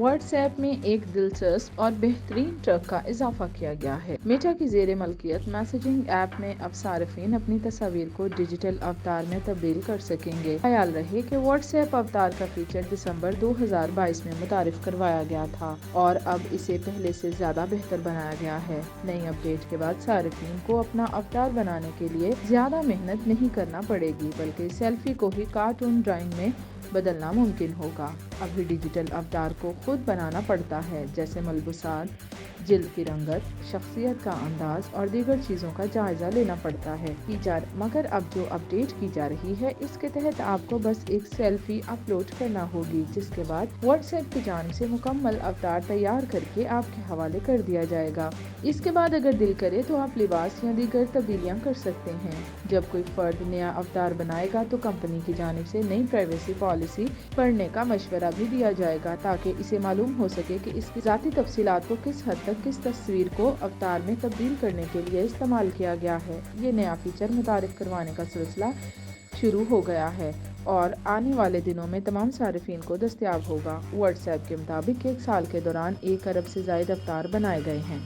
What's app میں ایک دلچسپ اور بہترین ٹرک کا اضافہ کیا گیا ہے۔ میٹا کی زیر ملکیت میسجنگ ایپ میں اب صارفین اپنی تصاویر کو ڈیجیٹل اوتار میں تبدیل کر سکیں گے۔ خیال رہے کہ واٹس ایپ اوتار کا فیچر دسمبر 2022 میں متعارف کروایا گیا تھا اور اب اسے پہلے سے زیادہ بہتر بنایا گیا ہے۔ نئی اپ ڈیٹ کے بعد صارفین کو اپنا اوتار بنانے کے لیے زیادہ محنت نہیں کرنا پڑے گی، بلکہ سیلفی کو ہی کارٹون ڈرائنگ میں بدلنا ممکن ہوگا۔ ابھی ڈیجیٹل اوتار کو خود بنانا پڑتا ہے، جیسے ملبوسات، جلد کی رنگت، شخصیت کا انداز اور دیگر چیزوں کا جائزہ لینا پڑتا ہے۔ مگر اب جو اپ ڈیٹ کی جا رہی ہے اس کے تحت آپ کو بس ایک سیلفی اپلوڈ کرنا ہوگی، جس کے بعد واٹس ایپ کی جانب سے مکمل اوتار تیار کر کے آپ کے حوالے کر دیا جائے گا۔ اس کے بعد اگر دل کرے تو آپ لباس یا دیگر تبدیلیاں کر سکتے ہیں۔ جب کوئی فرد نیا اوتار بنائے گا تو کمپنی کی جانب سے نئی پرائیویسی پالیسی پڑھنے کا مشورہ بھی دیا جائے گا، تاکہ اسے معلوم ہو سکے کہ اس کی ذاتی تفصیلات کو کس حد تک کس تصویر کو اوتار میں تبدیل کرنے کے لیے استعمال کیا گیا ہے۔ یہ نیا فیچر متعارف کروانے کا سلسلہ شروع ہو گیا ہے اور آنے والے دنوں میں تمام صارفین کو دستیاب ہوگا۔ واٹس ایپ کے مطابق ایک سال کے دوران 1 ارب سے زائد اوتار بنائے گئے ہیں۔